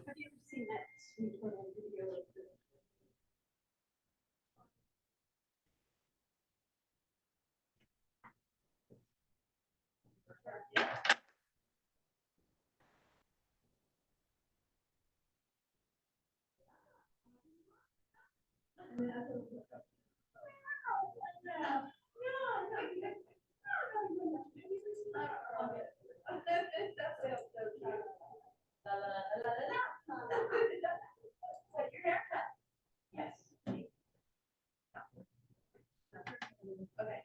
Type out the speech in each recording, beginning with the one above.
Have you ever seen that sweet little video of the Okay.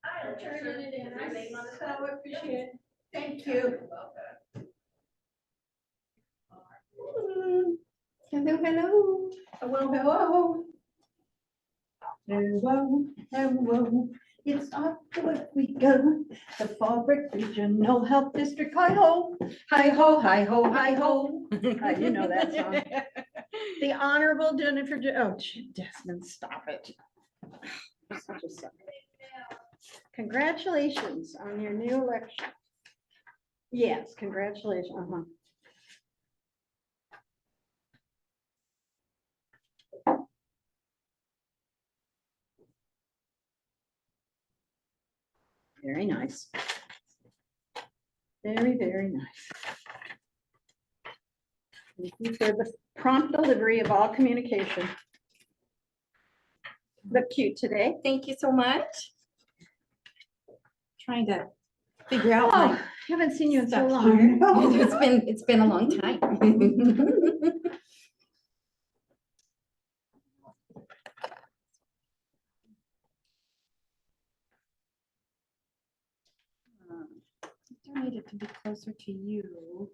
I'll turn it in. I so appreciate it. Thank you. Hello, hello. Hello, hello. Hello, hello. It's off to work we go. The Fallbrook Regional Health District. Hi ho, hi ho, hi ho, hi ho. You know that song. The Honorable Jennifer. Desmond, stop it. Such a sucker. Congratulations on your new election. Yes, congratulations. Very nice. Very, very nice. Thank you for the prompt delivery of all communication. Look cute today. Thank you so much. Trying to figure out Oh, my haven't seen you in so stuff long. here. It's been a long time. I need it to be closer to you.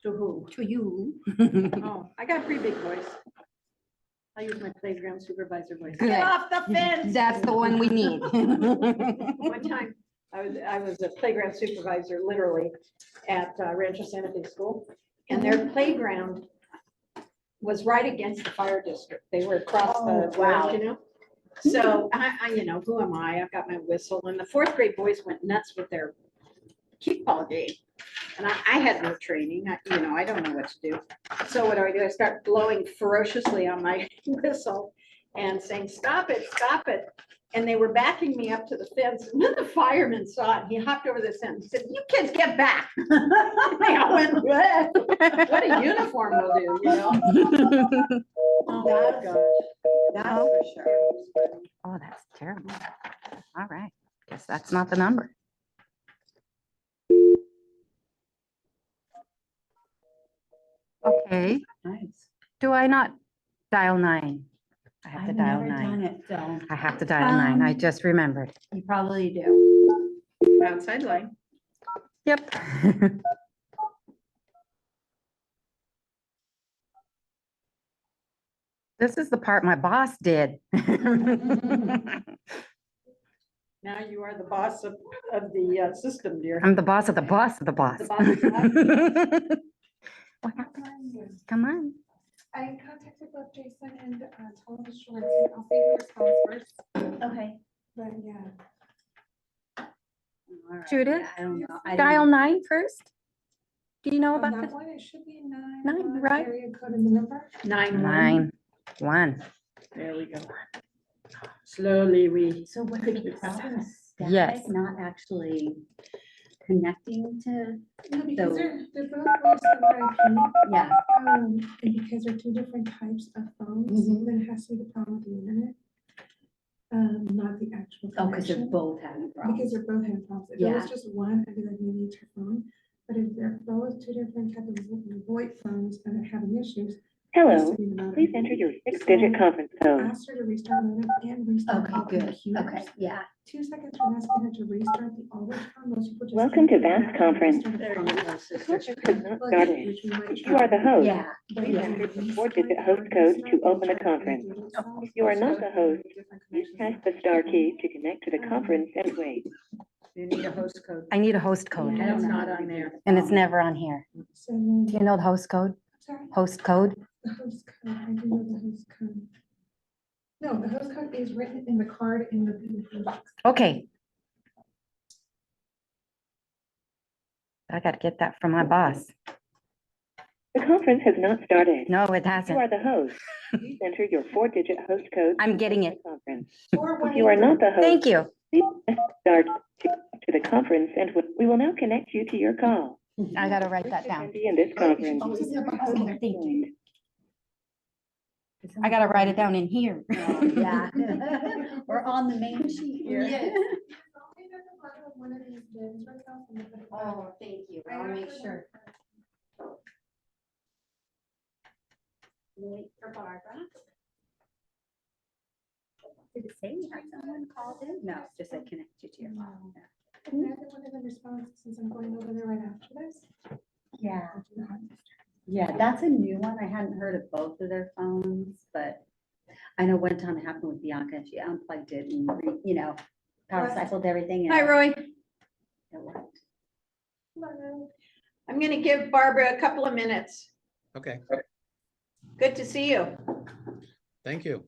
To who? To you. Oh, I got a pretty big voice. I use my playground supervisor voice. Good. Get off the fence. That's the one we need. One time, I was a playground supervisor, literally, at Rancho Santa Fe School, and their playground was right against the fire district. They were across the wow. road, you know? So you know, who am I? I've got my whistle, and the fourth grade boys went nuts with their kickball game. And I had no training, you know, I don't know what to do. So what do? I start blowing ferociously on my whistle and saying, stop it, stop it. And they were backing me up to the fence. And when the fireman saw it, he hopped over the fence and said, you kids get back. I went, what a uniform will do, you know? Oh my gosh. That's for sure. Oh, that's terrible. All right. Guess that's not the number. Okay. Nice. Do I not dial 9? I have to I've dial never 9. done it, so I have to dial 9. I just remembered. you probably do. Outside line. Yep. This is the part my boss did. Now you are the boss of the system, dear. I'm the boss of the boss of the boss. The boss of the What happened? Come on. I contacted both Jason and told him short. I'll see your response first. Okay. But yeah, All right. Judith, Yeah, I don't know. I Dial don't- 9 first. Do you know on about that this? one, it should be 9. 9, right? Area code and the number. 9-1. 9-1. There we go. Slowly we. So what the problem is static, Yes. not actually connecting to, No, because So- they're both voice over IP. yeah. And because they're two different types of phones, Mhm. then it has to be the problem with the internet. Not the actual Oh, because they're connection. both having Because problems. they're both having problems. If it Yeah. was just one, I'd be like, maybe it's your phone. But if they're both two different types of VoIP phones and they're having issues. it has Hello, to be the modem. please enter your 6-digit conference code. Asked her to restart modem and restart Okay, all good. computers. Okay, yeah. 2 seconds from asking her to restart the always phone, most people just. Welcome to hit Vance back and Conference. restart the There phone. you go, The sister. conference has not Well, started. which we might If you are the host, Yeah. But please yeah, enter the restart 4-digit or host code restart, to they'll open the try to conference. undo themselves. If you are not So the host, different please connections. press the star key to connect to the conference and wait. You need a host code. I need a host code, Yeah. That's not on there. and it's never on here. So, Do you know the host code? sorry, Host code? the host code, I do know the host code. No, the host code is written in the card in the box. Okay. I got to get that from my boss. The conference has not started. No, it If you hasn't. are the host. Please enter your 4-digit host code. I'm getting for it. the conference. If you are not the host, Thank you. please press start to the conference and we will now connect you to your call. I gotta write that down. Attendee in this conference. Oh, is it about Host something? joined. I gotta write it down in here. Oh, yeah. We're on the main sheet here. Yes. One of these bins right now, and put it back. Oh, thank you. I'll make sure. Wait for Barbara. Did it say you had someone called in? No, just said connect you to your phone. Can I have one of the responses since I'm going over there right after this? Yeah, yeah, that's a new one. I hadn't heard of both of their phones, but I know one time it happened with Bianca. She unplugged it and, power What? cycled everything. and Hi, Roy. It worked. I'm gonna give Barbara a couple of minutes. Okay, Good to see you. thank you.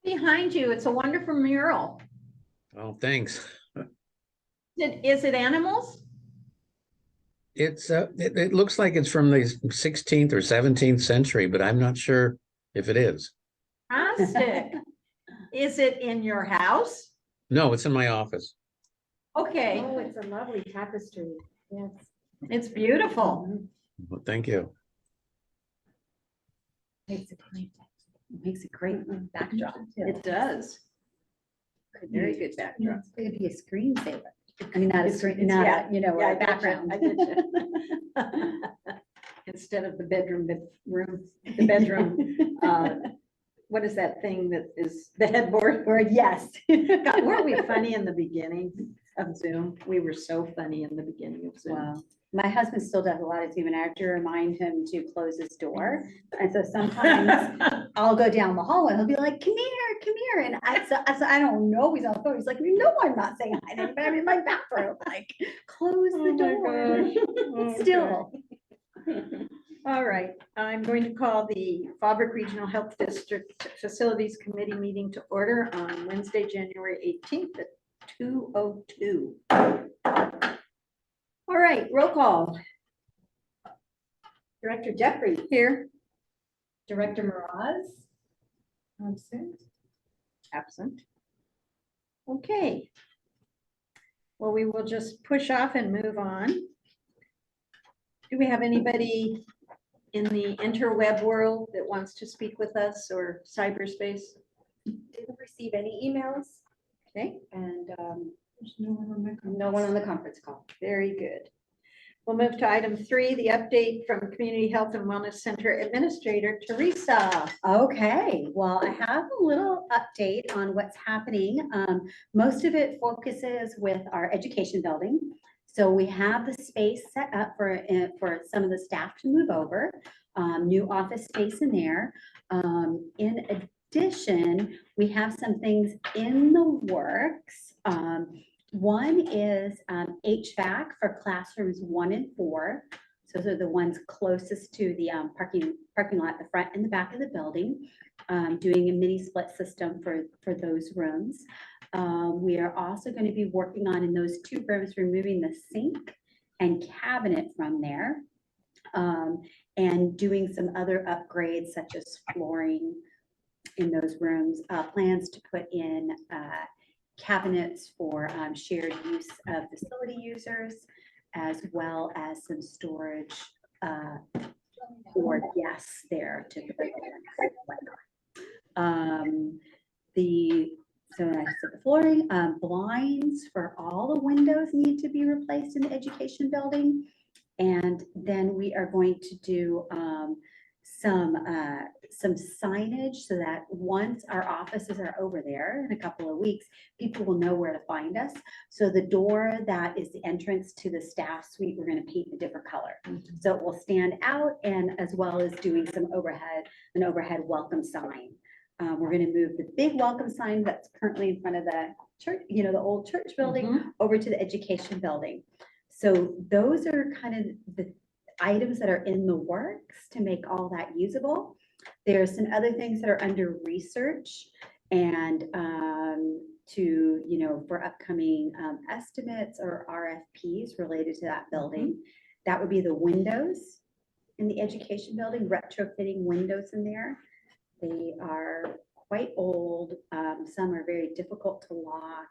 Behind you, it's a wonderful mural. Oh, thanks. Is it animals? It looks like it's from the 16th or 17th century, but I'm not sure if it is. Fantastic. Is it in your house? No, it's in my office. Okay, Oh, it's a lovely tapestry. Yes. it's beautiful. Well, thank you. Makes a great backdrop too. It does. Very good backdrop. It could be a screensaver. I mean, not a screen, It's- yeah, not, a Yeah, I get you, background. I get you. Instead of the bedroom, what is that thing that is the headboard? Or yes. God, weren't we funny in the beginning of Zoom? We were so funny in the beginning of Zoom. Wow. My husband still does a lot of Zoom and I have to remind him to close his door. And so sometimes I'll go down the hall and he'll be like, come here. And I don't know he's on the phone. He's like, you know, I'm not saying hi to anybody. I'm in my bathroom. Like, close Oh the my door. gosh. Still. All right, I'm going to call the Fallbrook Regional Health District Facilities Committee meeting to order on Wednesday, January 18th at 2:02. All right, roll call. Director Jeffrey here. Director Miraz? Absent. Okay. Well, we will just push off and move on. Do we have anybody in the interweb world that wants to speak with us or cyberspace? Didn't receive any emails Okay, and There's no one on my. no one on the conference call. very good. We'll move to item 3, the update from Community Health and Wellness Center Administrator Teresa. Okay, well, I have a little update on what's happening. Most of it focuses with our education building. So we have the space set up for some of the staff to move over, new office space in there. In addition, we have some things in the works. One is HVAC for classrooms 1 and 4. So those are the ones closest to the parking lot, the front and the back of the building, doing a mini split system for those rooms. We are also going to be working on in those 2 rooms, removing the sink and cabinet from there, and doing some other upgrades such as flooring in those rooms. Plans to put in cabinets for shared use of facility users, as well as some storage for guests there to put so I said the flooring, blinds for all the windows need to be replaced in the education building. And then we are going to do some signage so that once our offices are over there in a couple of weeks, people will know where to find us. So the door that is the entrance to the staff suite, we're going to paint a different color. So it will stand out, and as well as doing some an overhead welcome sign. We're going to move the big welcome sign that's currently in front of the church, the old church building, over to the education building. So those are kind of the items that are in the works to make all that usable. There's some other things that are under research and for upcoming estimates or RFPs related to that building. That would be the windows in the education building, retrofitting windows in there. They are quite old. Some are very difficult to lock.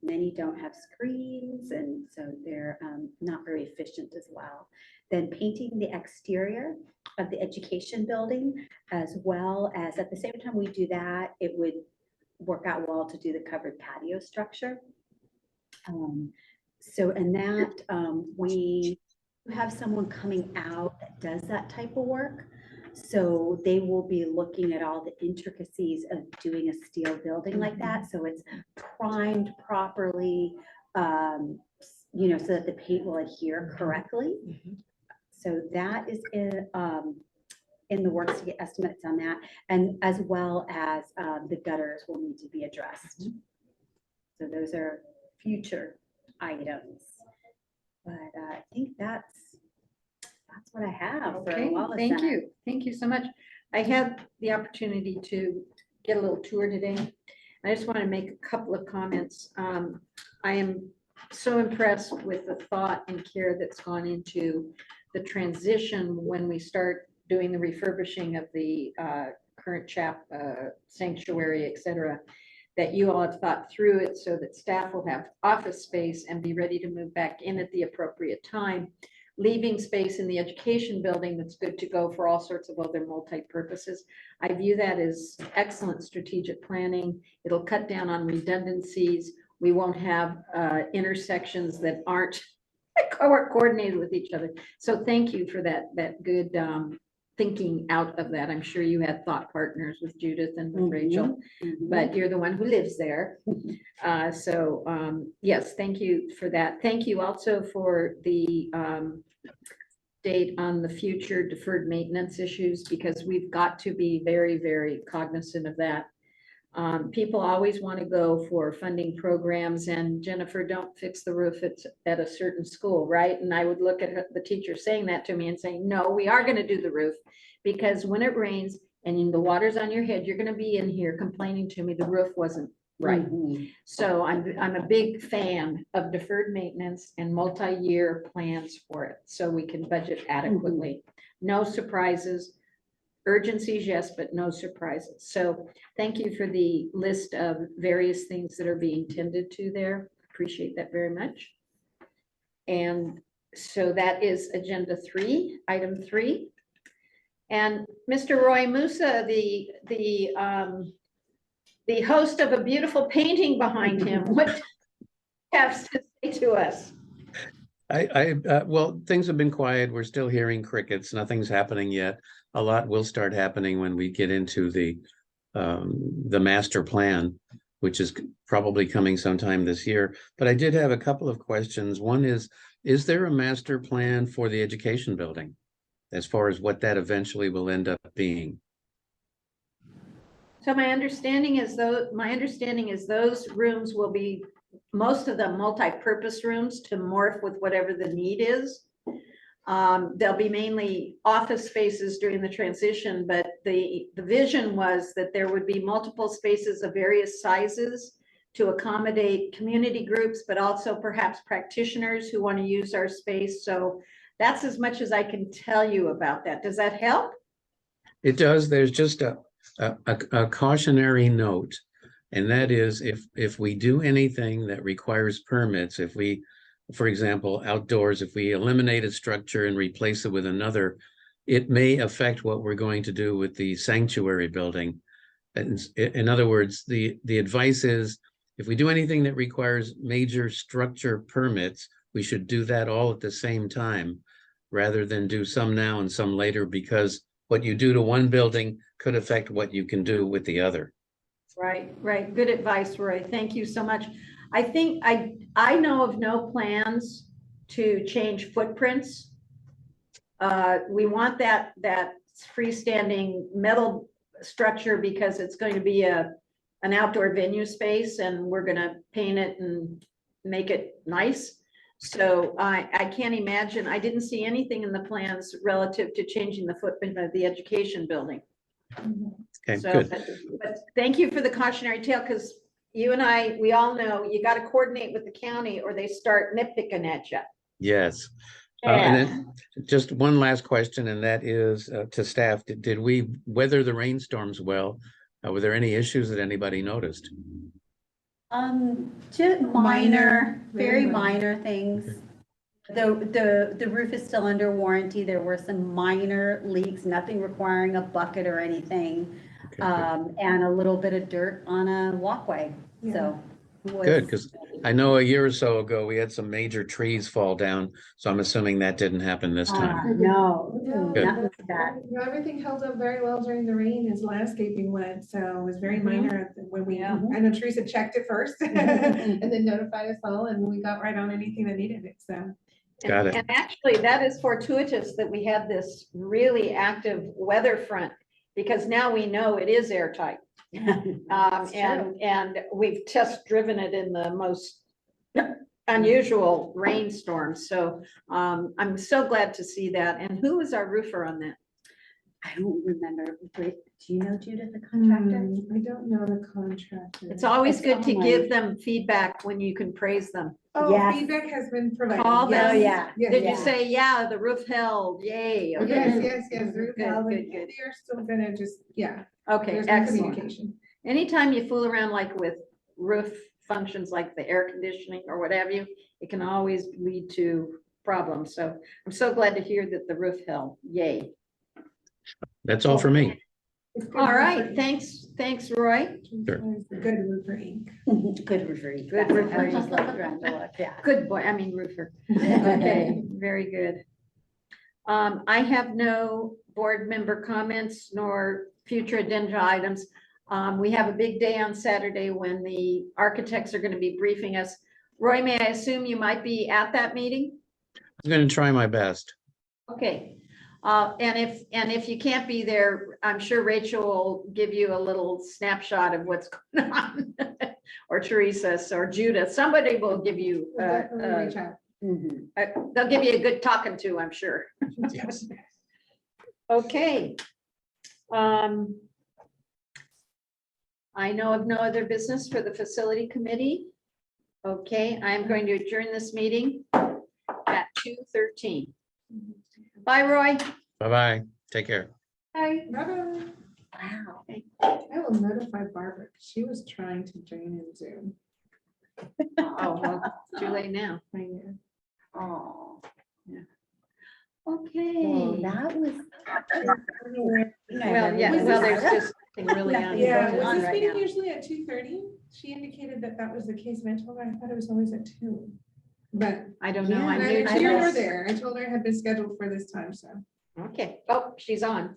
Many don't have screens, and so they're not very efficient as well. Then painting the exterior of the education building, as well as at the same time we do that, it would work out well to do the covered patio structure. So in that, we have someone coming out that does that type of work. So they will be looking at all the intricacies of doing a steel building like that. So it's primed properly, so that the paint will adhere correctly. So that is in the works to get estimates on that, and as well as the gutters will need to be addressed. So those are future items. But I think that's what I have. for Okay, Wallace thank Center. you. Thank you so much. I had the opportunity to get a little tour today. I just want to make a couple of comments. I am so impressed with the thought and care that's gone into the transition when we start doing the refurbishing of the current sanctuary, et cetera, that you all have thought through it so that staff will have office space and be ready to move back in at the appropriate time, leaving space in the education building that's good to go for all sorts of other multi-purposes. I view that as excellent strategic planning. It'll cut down on redundancies. We won't have intersections that aren't coordinated with each other. So thank you for that good thinking out of that. I'm sure you had thought partners with Judith and with Rachel, but you're the one who lives there. Yes, thank you for that. Thank you also for the date on the future deferred maintenance issues, because we've got to be very, very cognizant of that. People always want to go for funding programs, and Jennifer, don't fix the roof at a certain school, right? And I would look at the teacher saying that to me and saying, no, we are going to do the roof, because when it rains and the water's on your head, you're going to be in here complaining to me the roof wasn't right. So I'm a big fan of deferred maintenance and multi-year plans for it, so we can budget adequately. No surprises. Urgencies, yes, but no surprises. So thank you for the list of various things that are being tended to there. Appreciate that very much. And so that is agenda 3, item 3. And Mr. Roy Musa, the host of a beautiful painting behind him, what do you have to say to us? Well, things have been quiet. We're still hearing crickets. Nothing's happening yet. A lot will start happening when we get into the master plan, which is probably coming sometime this year. But I did have a couple of questions. One is there a master plan for the education building as far as what that eventually will end up being? So my understanding is those rooms will be, most of them, multi-purpose rooms to morph with whatever the need is. There'll be mainly office spaces during the transition, but the vision was that there would be multiple spaces of various sizes to accommodate community groups, but also perhaps practitioners who want to use our space. So that's as much as I can tell you about that. Does that help? It does. There's just a cautionary note, and that is if we do anything that requires permits, if we, for example, outdoors, if we eliminate a structure and replace it with another, it may affect what we're going to do with the sanctuary building. And in other words, the advice is if we do anything that requires major structure permits, we should do that all at the same time rather than do some now and some later, because what you do to one building could affect what you can do with the other. Right, right. Good advice, Roy. Thank you so much. I think I know of no plans to change footprints. We want that freestanding metal structure because it's going to be an outdoor venue space, and we're going to paint it and make it nice. So I can't imagine, I didn't see anything in the plans relative to changing the footprint of the education building. Okay, So, good. but thank you for the cautionary tale, because you and I, we all know you got to coordinate with the county or they start nitpicking at you. Yes. And then just one last question, and that is to staff. Did we weather the rainstorms well? Were there any issues that anybody noticed? Just minor, very very minor things. The roof is still under warranty. There were some minor leaks, nothing requiring a bucket or anything. Okay, good. And a little bit of dirt on a walkway, so. it was- Good, because I know a year or so ago, we had some major trees fall down, so I'm assuming that didn't happen this time. No, Good. not with that. No, everything held up very well during the rain. His landscaping went, so it was very minor when we, Yeah. I know Teresa checked it first and then notified us all, and we got right on anything that needed it, so. Got it. And actually, that is fortuitous that we had this really active weather front, because now we know it is airtight. And we've test driven it in the most unusual rainstorms. So I'm so glad to see that. And who was our roofer on that? I don't remember. Wait, do you know Judith, the contractor? I don't know the contractor. It's always It's good to online. give them feedback when you can praise them. Oh, Yes. feedback has been provided. Call them. Oh, yeah. Yes, Did you yes. say, yeah, the roof held, yay? Okay. Yes, the roof Good, held, good, and good. they are still gonna just, yeah. Okay, There's no excellent. communication. Anytime you fool around like with roof functions like the air conditioning or what have you, it can always lead to problems. So I'm so glad to hear that the roof held. Yay. That's all for me. It's good All roofer right, ink. thanks, Roy. Sure. Good roofer ink. Good referee. Good That's referee. how she's like trying to look, yeah. Good boy, I mean roofer. Okay, very good. I have no board member comments nor future agenda items. We have a big day on Saturday when the architects are going to be briefing us. Roy, may I assume you might be at that meeting? I'm going to try my best. Okay, and if you can't be there, I'm sure Rachel will give you a little snapshot of what's going on. Or Teresa or Judith, somebody will give you, We'll definitely reach out. Mhm. they'll give you a good talking to, I'm sure. Yes. Okay. I know of no other business for the facility committee. Okay, I'm going to adjourn this meeting at 2:13. Bye, Roy. Bye-bye. Take care. Bye. Bye-bye. Wow. I will notify Barbara, 'cause she was trying to join in Zoom. Oh, well, too late now. I know. Oh. Yeah. Well, Okay. that was. Well, yeah, well, there's just nothing really on. Yeah, going was on this right meeting now. usually at 2:30? She indicated that that was the case, and I told her I thought it was always at 2. But I don't know. I'm neither new to here nor this. there. I told her it had been scheduled for this time, so. Okay. Oh, she's on.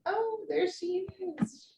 Oh, there she is.